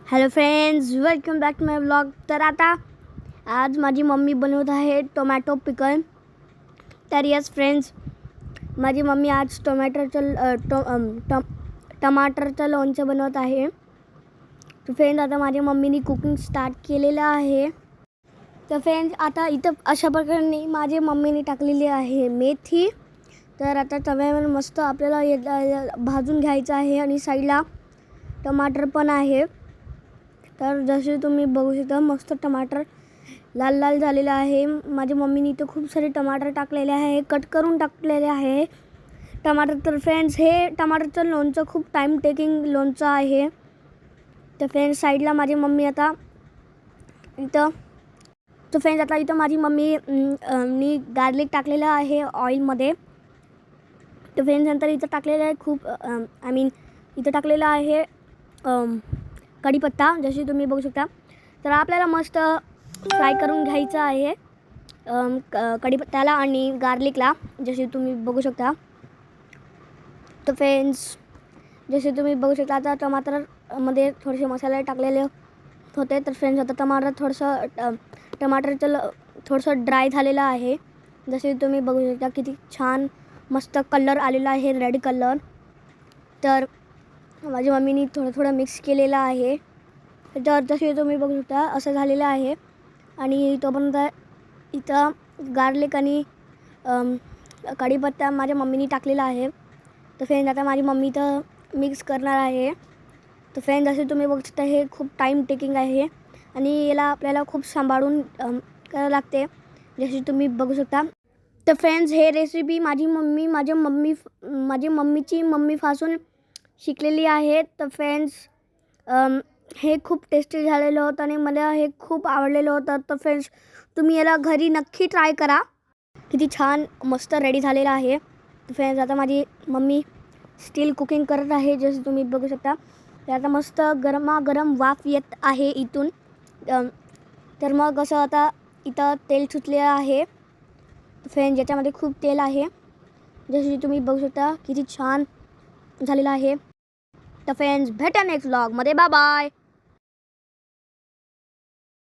Hello friends, welcome back to my vlog. तर आता आज माझी मम्मी बनवत आहे टोमॅटो पिकल. तर यस फ्रेंड्स, माझी मम्मी आज टमाटरचं लोणचं बनवत आहे. तर फ्रेंड्स, आता माझ्या मम्मीने कुकिंग स्टार्ट केलेलं आहे. तर फ्रेंड्स, आता इथं अशा प्रकारे माझ्या मम्मीने टाकलेली आहे मेथी. तर आता तव्यावर मस्त आपल्याला भाजून घ्यायचं आहे आणि साईडला टमाटर पण आहे. तर जसे तुम्ही बघू शकता, मस्त टमाटर लाल लाल झालेलं आहे. माझ्या मम्मीने इथं खूप सारे टमाटर टाकलेले आहे, कट करून टाकलेले आहे टमाटर. तर फ्रेंड्स, हे टमाटरचं लोणचं खूप टाईम टेकिंग लोणचं आहे. तर फ्रेंड्स, साईडला माझी मम्मी आता इथं माझी मम्मी नी गार्लिक टाकलेलं आहे ऑइलमध्ये. तर फ्रेंड्स, नंतर इथं टाकलेलं आहे इथं टाकलेलं आहे कढीपत्ता, जसे तुम्ही बघू शकता. तर आपल्याला मस्त फ्राय करून घ्यायचं आहे कढीपत्त्याला आणि गार्लिकला, जसे तुम्ही बघू शकता. तर फ्रेंड्स, जसे तुम्ही बघू शकता, आता टमाटरमध्ये थोडेसे मसाले टाकलेले होते. तर फ्रेंड्स, आता टमाटरचं थोडंसं ड्राय झालेलं आहे. जसे तुम्ही बघू शकता, किती छान मस्त कलर आलेला आहे, रेड कलर. तर माझ्या मम्मीने थोडं मिक्स केलेलं आहे. तर जसे तुम्ही बघू शकता, असं झालेलं आहे. आणि तोपर्यंत इथं गार्लिक आणि कढीपत्ता माझ्या मम्मीने टाकलेला आहे. तर फ्रेंड्स, आता माझी मम्मी तर मिक्स करणार आहे. तर फ्रेंड्स, जसे तुम्ही बघू शकता, हे खूप टाईम टेकिंग आहे आणि याला आपल्याला खूप सांभाळून करावं लागते, जसे तुम्ही बघू शकता. तर फ्रेंड्स, हे रेसिपी माझी मम्मीची मम्मीपासून शिकलेली आहे. तर फ्रेंड्स, हे खूप टेस्टी झालेलं होतं आणि मला हे खूप आवडलेलं होतं. तर फ्रेंड्स, तुम्ही याला घरी नक्की ट्राय करा. किती छान मस्त रेडी झालेलं आहे. तर फ्रेंड्स, आता माझी मम्मी स्टील कुकिंग करत आहे, जसं तुम्ही बघू शकता. तर आता मस्त गरमागरम वाफ येत आहे इथून. तर मग असं आता इथं तेल सुटलेलं आहे. फ्रेंड्स, याच्यामध्ये खूप तेल आहे, जसे तुम्ही बघू शकता, किती छान झालेलं आहे. तर फ्रेंड्स, भेटा नेक्स्ट व्लॉगमध्ये. Bye bye.